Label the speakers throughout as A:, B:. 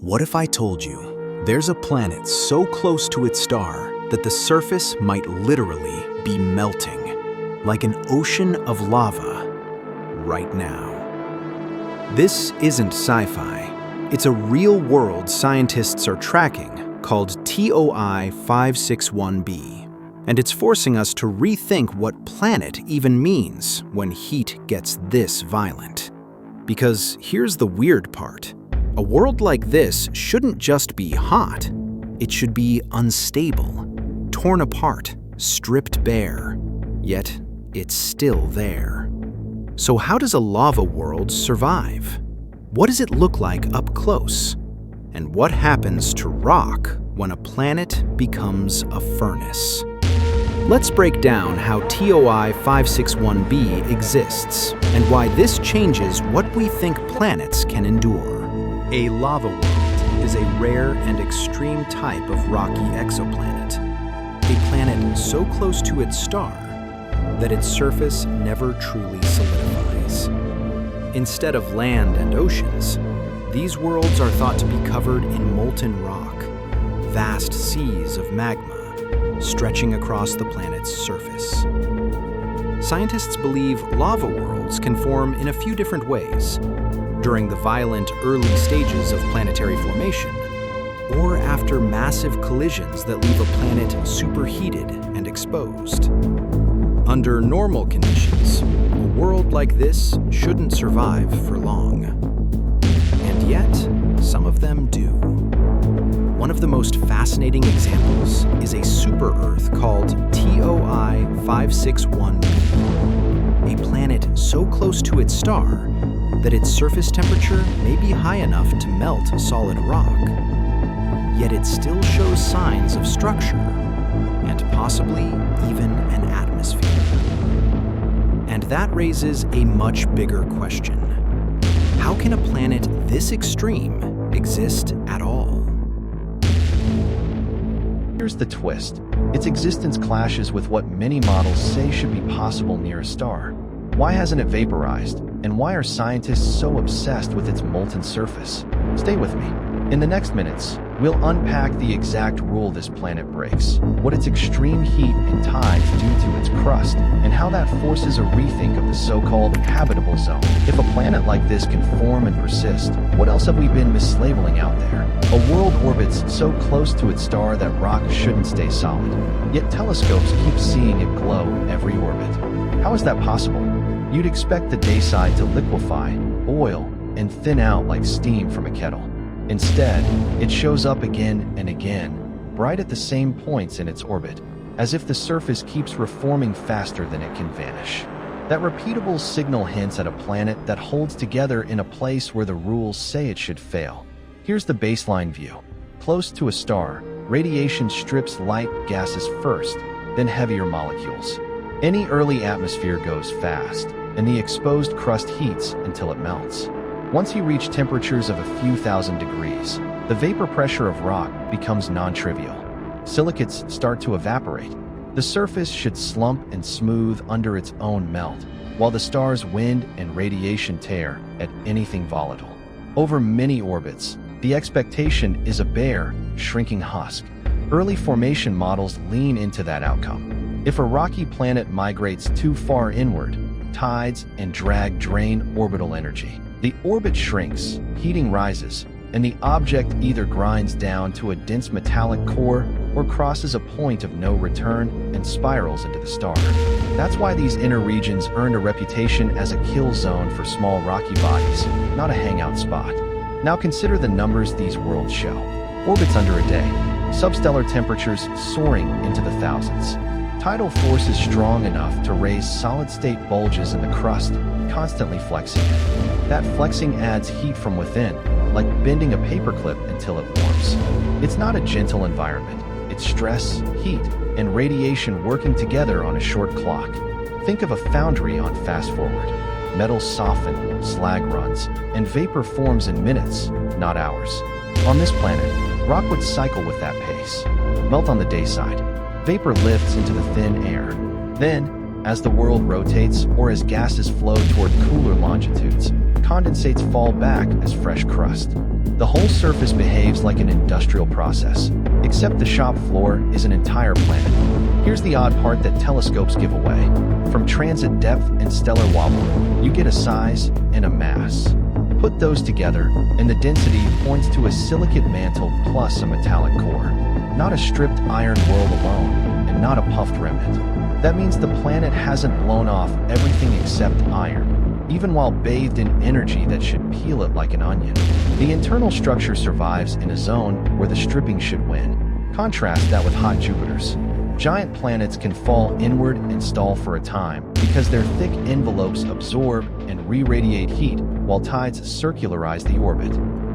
A: What if I told you there's a planet so close to its star that the surface might literally be melting, like an ocean of lava right now? This isn't sci-fi. It's a real world scientists are tracking called TOI 561b, and it's forcing us to rethink what planet even means when heat gets this violent. Because here's the weird part. A world like this shouldn't just be hot. It should be unstable, torn apart, stripped bare. Yet, it's still there. So how does a lava world survive? What does it look like up close? And what happens to rock when a planet becomes a furnace? Let's break down how TOI 561b exists and why this changes what we think planets can endure. A lava world is a rare and extreme type of rocky exoplanet, a planet so close to its star that its surface never truly solidifies. Instead of land and oceans, these worlds are thought to be covered in molten rock, vast seas of magma stretching across the planet's surface. Scientists believe lava worlds can form in a few different ways: during the violent early stages of planetary formation, or after massive collisions that leave a planet superheated and exposed. Under normal conditions, a world like this shouldn't survive for long. And yet, some of them do. One of the most fascinating examples is a super-Earth called TOI 561b, a planet so close to its star that its surface temperature may be high enough to melt solid rock. Yet it still shows signs of structure, and possibly even an atmosphere. And that raises a much bigger question. How can a planet this extreme exist at all?
B: Here's the twist. Its existence clashes with what many models say should be possible near a star. Why hasn't it vaporized? And why are scientists so obsessed with its molten surface? Stay with me. In the next minutes, we'll unpack the exact rule this planet breaks, what its extreme heat and tides do to its crust, and how that forces a rethink of the so-called habitable zone. If a planet like this can form and persist, what else have we been mislabeling out there? A world orbits so close to its star that rock shouldn't stay solid, yet telescopes keep seeing it glow every orbit. How is that possible? You'd expect the day side to liquefy, boil, and thin out like steam from a kettle. Instead, it shows up again and again, bright at the same points in its orbit, as if the surface keeps reforming faster than it can vanish. That repeatable signal hints at a planet that holds together in a place where the rules say it should fail. Here's the baseline view. Close to a star, radiation strips light gases first, then heavier molecules. Any early atmosphere goes fast, and the exposed crust heats until it melts. Once you reach temperatures of a few thousand degrees, the vapor pressure of rock becomes non-trivial. Silicates start to evaporate. The surface should slump and smooth under its own melt, while the star's wind and radiation tear at anything volatile. Over many orbits, the expectation is a bare, shrinking husk. Early formation models lean into that outcome. If a rocky planet migrates too far inward, tides and drag drain orbital energy. The orbit shrinks, heating rises, and the object either grinds down to a dense metallic core or crosses a point of no return and spirals into the star. That's why these inner regions earned a reputation as a kill zone for small rocky bodies, not a hangout spot. Now consider the numbers these worlds show. Orbits under a day, substellar temperatures soaring into the thousands. Tidal force is strong enough to raise solid-state bulges in the crust, constantly flexing it. That flexing adds heat from within, like bending a paperclip until it warms. It's not a gentle environment. It's stress, heat, and radiation working together on a short clock. Think of a foundry on fast forward. Metals soften, slag runs, and vapor forms in minutes, not hours. On this planet, rock would cycle with that pace. Melt on the day side. Vapor lifts into the thin air. Then, as the world rotates or as gases flow toward cooler longitudes, condensates fall back as fresh crust. The whole surface behaves like an industrial process, except the shop floor is an entire planet. Here's the odd part that telescopes give away. From transit depth and stellar wobble, you get a size and a mass. Put those together, and the density points to a silicate mantle plus a metallic core. Not a stripped iron world alone, and not a puffed remnant. That means the planet hasn't blown off everything except iron, even while bathed in energy that should peel it like an onion. The internal structure survives in a zone where the stripping should win. Contrast that with hot Jupiters. Giant planets can fall inward and stall for a time because their thick envelopes absorb and re-radiate heat while tides circularize the orbit.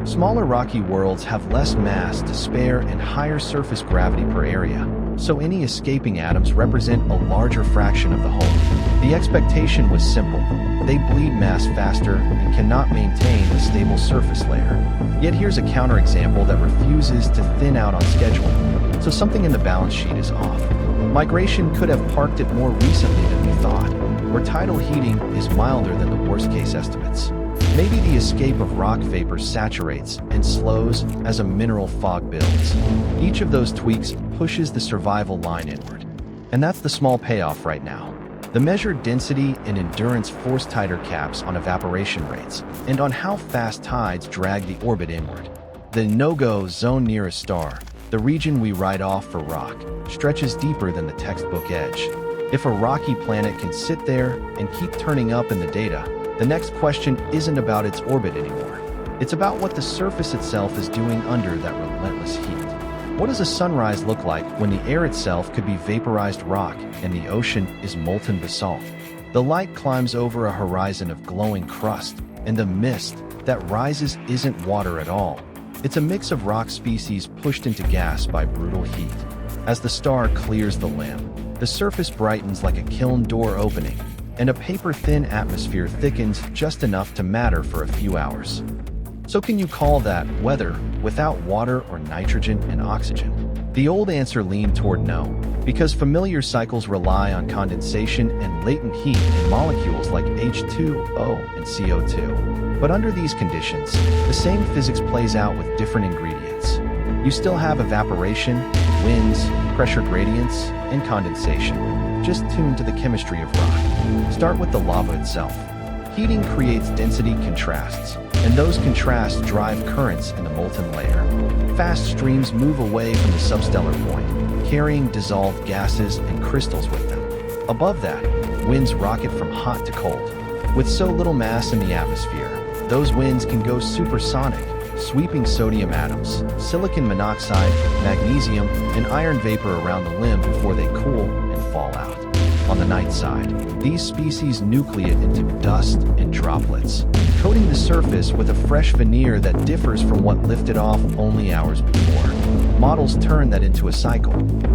B: Smaller rocky worlds have less mass to spare and higher surface gravity per area, so any escaping atoms represent a larger fraction of the whole. The expectation was simple. They bleed mass faster and cannot maintain a stable surface layer. Yet here's a counterexample that refuses to thin out on schedule, so something in the balance sheet is off. Migration could have parked it more recently than we thought, where tidal heating is milder than the worst-case estimates. Maybe the escape of rock vapor saturates and slows as a mineral fog builds. Each of those tweaks pushes the survival line inward. And that's the small payoff right now. The measured density and endurance force tighter caps on evaporation rates and on how fast tides drag the orbit inward. The no-go zone near a star, the region we write off for rock, stretches deeper than the textbook edge. If a rocky planet can sit there and keep turning up in the data, the next question isn't about its orbit anymore. It's about what the surface itself is doing under that relentless heat. What does a sunrise look like when the air itself could be vaporized rock and the ocean is molten basalt? The light climbs over a horizon of glowing crust, and the mist that rises isn't water at all. It's a mix of rock species pushed into gas by brutal heat. As the star clears the limb, the surface brightens like a kiln door opening, and a paper-thin atmosphere thickens just enough to matter for a few hours. So can you call that weather without water or nitrogen and oxygen? The old answer leaned toward no, because familiar cycles rely on condensation and latent heat in molecules like H2O and CO2. But under these conditions, the same physics plays out with different ingredients. You still have evaporation, winds, pressure gradients, and condensation, just tuned to the chemistry of rock. Start with the lava itself. Heating creates density contrasts, and those contrasts drive currents in the molten layer. Fast streams move away from the substellar point, carrying dissolved gases and crystals with them. Above that, winds rocket from hot to cold. With so little mass in the atmosphere, those winds can go supersonic, sweeping sodium atoms, silicon monoxide, magnesium, and iron vapor around the limb before they cool and fall out. On the night side, these species nucleate into dust and droplets, coating the surface with a fresh veneer that differs from what lifted off only hours before. Models turn that into a cycle.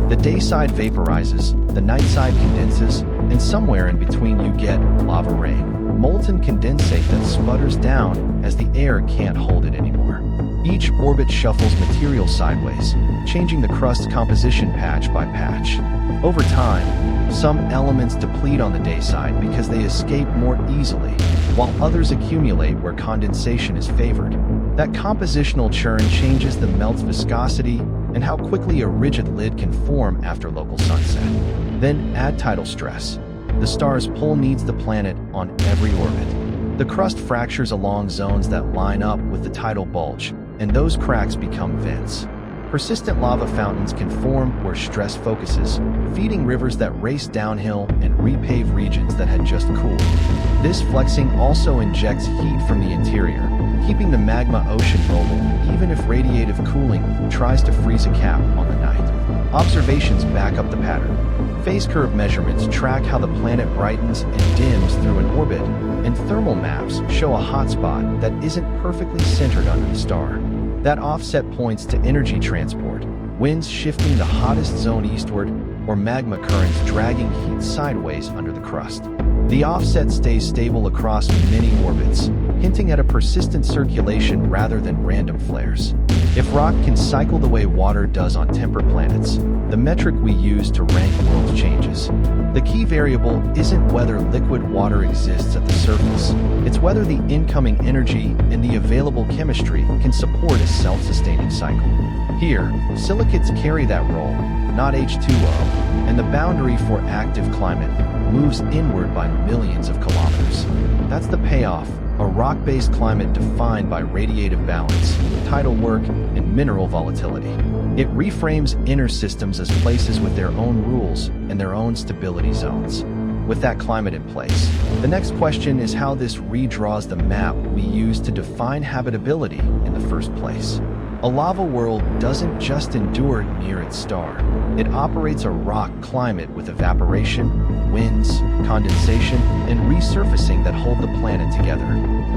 B: The day side vaporizes, the night side condenses, and somewhere in between you get lava rain, molten condensate that sputters down as the air can't hold it anymore. Each orbit shuffles material sideways, changing the crust's composition patch by patch. Over time, some elements deplete on the day side because they escape more easily, while others accumulate where condensation is favored. That compositional churn changes the melt's viscosity and how quickly a rigid lid can form after local sunset. Then add tidal stress. The star's pull needs the planet on every orbit. The crust fractures along zones that line up with the tidal bulge, and those cracks become vents. Persistent lava fountains can form where stress focuses, feeding rivers that race downhill and repave regions that had just cooled. This flexing also injects heat from the interior, keeping the magma ocean mobile even if radiative cooling tries to freeze a cap on the night. Observations back up the pattern. Phase curve measurements track how the planet brightens and dims through an orbit, and thermal maps show a hotspot that isn't perfectly centered under the star. That offset points to energy transport, winds shifting the hottest zone eastward, or magma currents dragging heat sideways under the crust. The offset stays stable across many orbits, hinting at a persistent circulation rather than random flares. If rock can cycle the way water does on temperate planets, the metric we use to rank worlds changes. The key variable isn't whether liquid water exists at the surface, it's whether the incoming energy and the available chemistry can support a self-sustaining cycle. Here, silicates carry that role, not H2O, and the boundary for active climate moves inward by millions of kilometers. That's the payoff, a rock-based climate defined by radiative balance, tidal work, and mineral volatility. It reframes inner systems as places with their own rules and their own stability zones. With that climate in place, the next question is how this redraws the map we use to define habitability in the first place. A lava world doesn't just endure near its star. It operates a rock climate with evaporation, winds, condensation, and resurfacing that hold the planet together.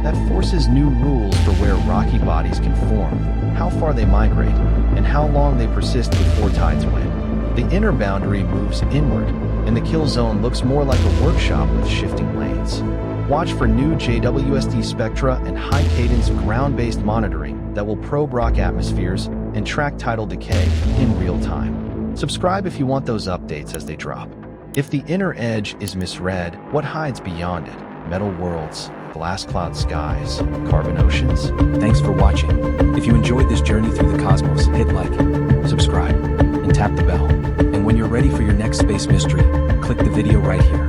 B: That forces new rules for where rocky bodies can form, how far they migrate, and how long they persist before tides win. The inner boundary moves inward, and the kill zone looks more like a workshop with shifting lanes. Watch for new JWST spectra and high-cadence ground-based monitoring that will probe rock atmospheres and track tidal decay in real time. Subscribe if you want those updates as they drop. If the inner edge is misread, what hides beyond it? Metal worlds, glass cloud skies, carbon oceans?
A: Thanks for watching. If you enjoyed this journey through the cosmos, hit like, subscribe, and tap the bell. And when you're ready for your next space mystery, click the video right here.